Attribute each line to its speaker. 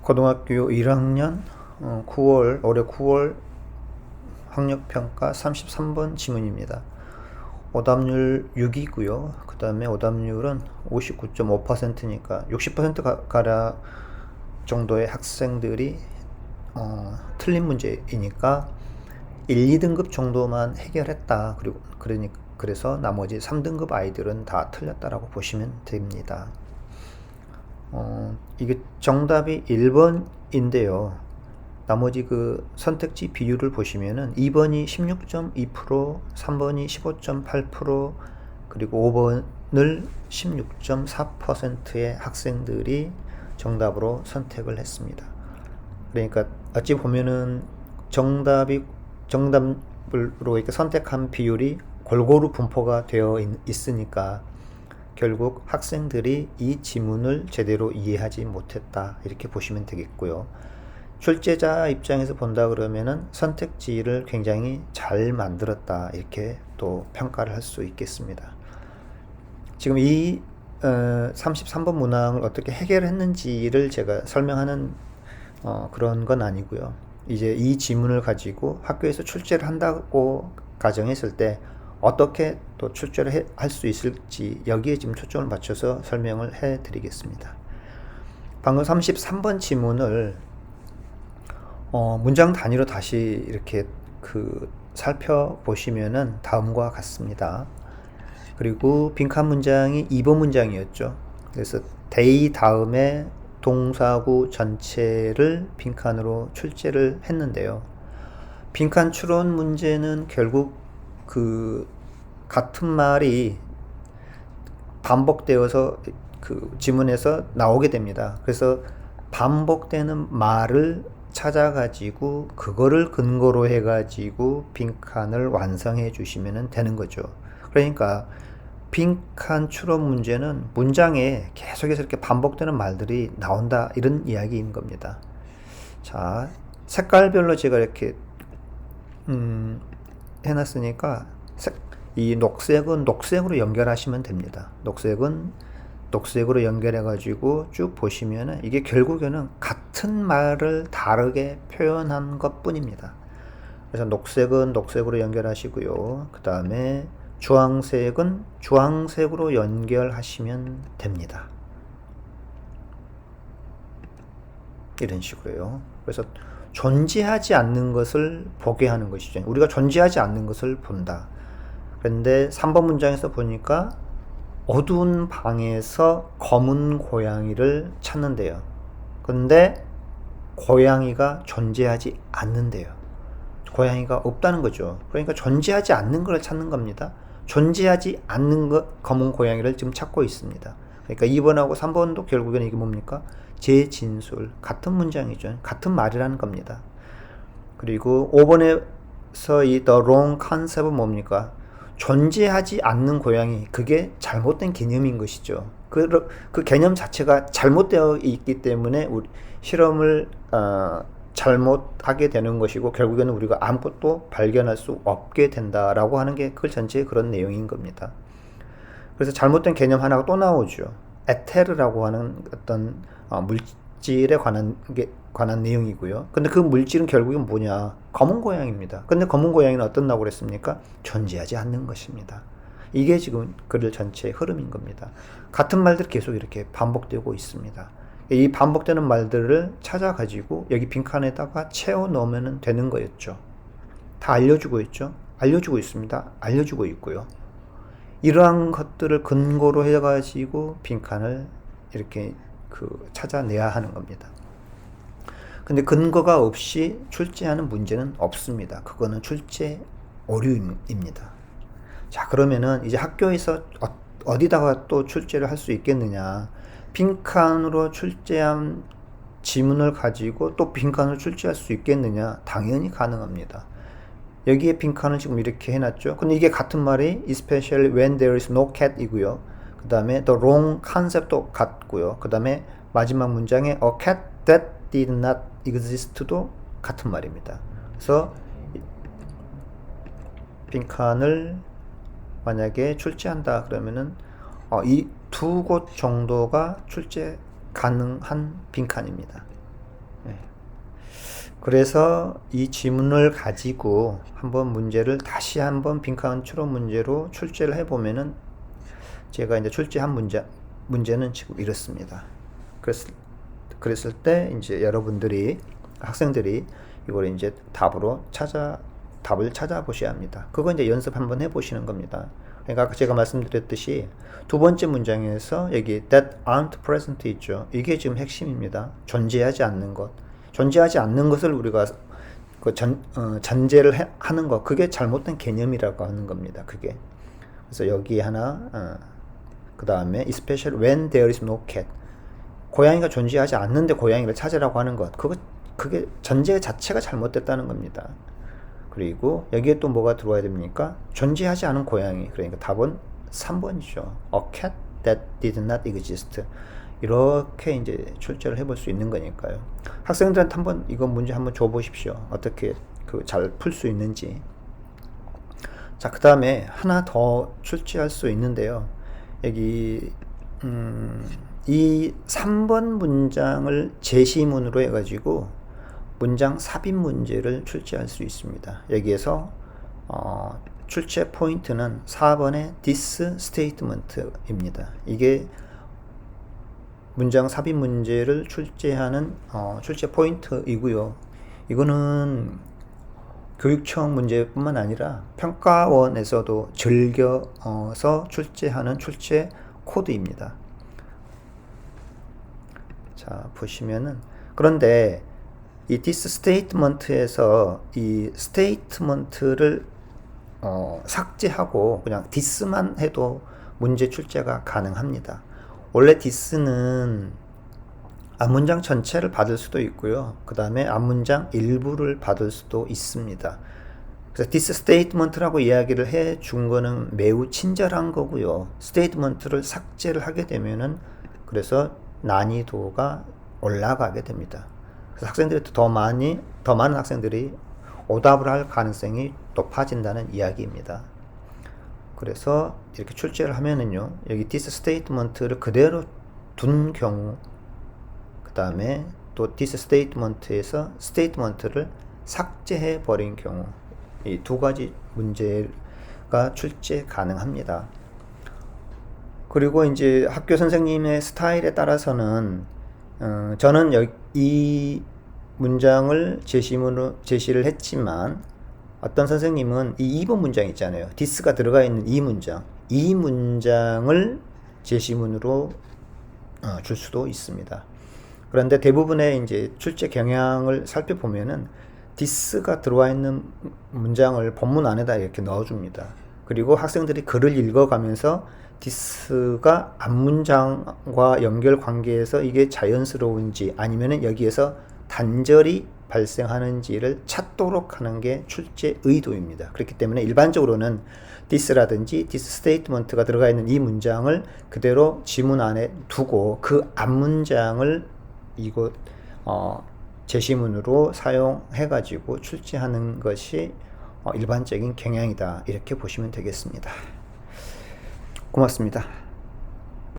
Speaker 1: 고등학교 1학년 9월 올해 9월 학력평가 33번 지문입니다. 오답률 6이고요. 그 다음에 오답률은 59.5%니까 60% 가량 정도의 학생들이 틀린 문제이니까 1, 2등급 정도만 해결했다. 그래서 나머지 3등급 아이들은 다 틀렸다라고 보시면 됩니다. 이게 정답이 1번인데요. 나머지 그 선택지 비율을 보시면은 2번이 16.2%, 3번이 15.8%, 그리고 5번을 16.4%의 학생들이 정답으로 선택을 했습니다. 그러니까 어찌 보면은 정답으로 이렇게 선택한 비율이 골고루 분포가 되어 있으니까 결국 학생들이 이 지문을 제대로 이해하지 못했다, 이렇게 보시면 되겠고요. 출제자 입장에서 본다 그러면은 선택지를 굉장히 잘 만들었다, 이렇게 또 평가를 할 수 있겠습니다. 지금 이 33번 문항을 어떻게 해결했는지를 제가 설명하는 그런 건 아니고요. 이제 이 지문을 가지고 학교에서 출제를 한다고 가정했을 때 어떻게 또 출제를 할 수 있을지, 여기에 지금 초점을 맞춰서 설명을 해 드리겠습니다. 방금 33번 지문을 문장 단위로 다시 이렇게 살펴보시면은 다음과 같습니다. 그리고 빈칸 문장이 2번 문장이었죠. 그래서 they 다음에 동사구 전체를 빈칸으로 출제를 했는데요. 빈칸 추론 문제는 결국 같은 말이 반복되어서 지문에서 나오게 됩니다. 그래서 반복되는 말을 찾아가지고 그거를 근거로 해가지고 빈칸을 완성해 주시면 되는 거죠. 그러니까 빈칸 추론 문제는 문장에 계속해서 이렇게 반복되는 말들이 나온다, 이런 이야기인 겁니다. 자, 색깔별로 제가 이렇게 해놨으니까 이 녹색은 녹색으로 연결하시면 됩니다. 녹색은 녹색으로 연결해 가지고 쭉 보시면은 이게 결국에는 같은 말을 다르게 표현한 것 뿐입니다. 그래서 녹색은 녹색으로 연결하시고요. 그 다음에 주황색은 주황색으로 연결하시면 됩니다. 이런 식으로요. 그래서 존재하지 않는 것을 보게 하는 것이죠. 우리가 존재하지 않는 것을 본다. 그런데 3번 문장에서 보니까 어두운 방에서 검은 고양이를 찾는데요. 그런데 고양이가 존재하지 않는데요. 고양이가 없다는 거죠. 그러니까 존재하지 않는 걸 찾는 겁니다. 존재하지 않는 검은 고양이를 지금 찾고 있습니다. 그러니까 2번하고 3번도 결국에는 이게 뭡니까? 재진술, 같은 문장이죠. 같은 말이라는 겁니다. 그리고 5번에서 이 the wrong concept은 뭡니까? 존재하지 않는 고양이, 그게 잘못된 개념인 것이죠. 그 개념 자체가 잘못되어 있기 때문에 우리 실험을 잘못하게 되는 것이고, 결국에는 우리가 아무것도 발견할 수 없게 된다라고 하는 게 그 전체의 그런 내용인 겁니다. 그래서 잘못된 개념 하나가 또 나오죠. 에테르라고 하는 어떤 물질에 관한 내용이고요. 근데 그 물질은 결국엔 뭐냐? 검은 고양이입니다. 근데 검은 고양이는 어떻다고 그랬습니까? 존재하지 않는 것입니다. 이게 지금 글 전체의 흐름인 겁니다. 같은 말들이 계속 이렇게 반복되고 있습니다. 이 반복되는 말들을 찾아가지고 여기 빈칸에다가 채워 넣으면 되는 거였죠. 다 알려주고 있죠. 알려주고 있습니다. 알려주고 있고요. 이러한 것들을 근거로 해가지고 빈칸을 이렇게 찾아내야 하는 겁니다. 근데 근거가 없이 출제하는 문제는 없습니다. 그거는 출제 오류입니다. 자, 그러면은 이제 학교에서 어디다가 또 출제를 할 수 있겠느냐? 빈칸으로 출제한 지문을 가지고 또 빈칸으로 출제할 수 있겠느냐? 당연히 가능합니다. 여기에 빈칸을 지금 이렇게 해놨죠. 근데 이게 같은 말이 especially when there is no cat 이고요. 그 다음에 the wrong concept도 같고요. 그 다음에 마지막 문장에 a cat that did not exist도 같은 말입니다. 그래서 빈칸을 만약에 출제한다 그러면은 이 두 곳 정도가 출제 가능한 빈칸입니다. 그래서 이 지문을 가지고 한번 문제를 다시 한번 빈칸 추론 문제로 출제를 해보면은 제가 이제 출제한 문제는 지금 이렇습니다. 그랬을 때 이제 여러분들이 학생들이 이걸 이제 답을 찾아보셔야 합니다. 그거 이제 연습 한번 해보시는 겁니다. 그러니까 아까 제가 말씀드렸듯이 두 번째 문장에서 여기 that aren't present 있죠. 이게 지금 핵심입니다. 존재하지 않는 것. 존재하지 않는 것을 우리가 전제를 하는 것. 그게 잘못된 개념이라고 하는 겁니다. 그게. 그래서 여기 하나, 그 다음에 especially when there is no cat. 고양이가 존재하지 않는데 고양이를 찾으라고 하는 것. 그게 전제 자체가 잘못됐다는 겁니다. 그리고 여기에 또 뭐가 들어와야 됩니까? 존재하지 않은 고양이. 그러니까 답은 3번이죠. A cat that did not exist. 이렇게 이제 출제를 해볼 수 있는 거니까요. 학생들한테 한번 이거 문제 한번 줘보십시오. 어떻게 잘 풀 수 있는지. 자, 그 다음에 하나 더 출제할 수 있는데요. 여기 이 3번 문장을 제시문으로 해가지고 문장 삽입 문제를 출제할 수 있습니다. 여기에서 출제 포인트는 4번의 this statement입니다. 이게 문장 삽입 문제를 출제하는 출제 포인트이고요. 이거는 교육청 문제뿐만 아니라 평가원에서도 즐겨서 출제하는 출제 코드입니다. 자, 보시면은 그런데 이 this statement에서 이 statement를 삭제하고 그냥 this만 해도 문제 출제가 가능합니다. 원래 this는 앞문장 전체를 받을 수도 있고요. 그 다음에 앞문장 일부를 받을 수도 있습니다. 그래서 this statement라고 이야기를 해 준 거는 매우 친절한 거고요. statement를 삭제를 하게 되면은 그래서 난이도가 올라가게 됩니다. 그래서 학생들이 더 많은 학생들이 오답을 할 가능성이 높아진다는 이야기입니다. 그래서 이렇게 출제를 하면은요, 여기 this statement를 그대로 둔 경우, 그 다음에 또 this statement에서 statement를 삭제해 버린 경우, 이 두 가지 문제가 출제 가능합니다. 그리고 이제 학교 선생님의 스타일에 따라서는 저는 이 문장을 제시를 했지만 어떤 선생님은 이 2번 문장 있잖아요. this가 들어가 있는 이 문장을 제시문으로 줄 수도 있습니다. 그런데 대부분의 이제 출제 경향을 살펴보면은 this가 들어와 있는 문장을 본문 안에다 이렇게 넣어줍니다. 그리고 학생들이 글을 읽어가면서 this가 앞문장과 연결 관계에서 이게 자연스러운지 아니면은 여기에서 단절이 발생하는지를 찾도록 하는 게 출제 의도입니다. 그렇기 때문에 일반적으로는 this라든지 this statement가 들어가 있는 이 문장을 그대로 지문 안에 두고 그 앞문장을 이곳 제시문으로 사용해 가지고 출제하는 것이 일반적인 경향이다. 이렇게 보시면 되겠습니다. 고맙습니다.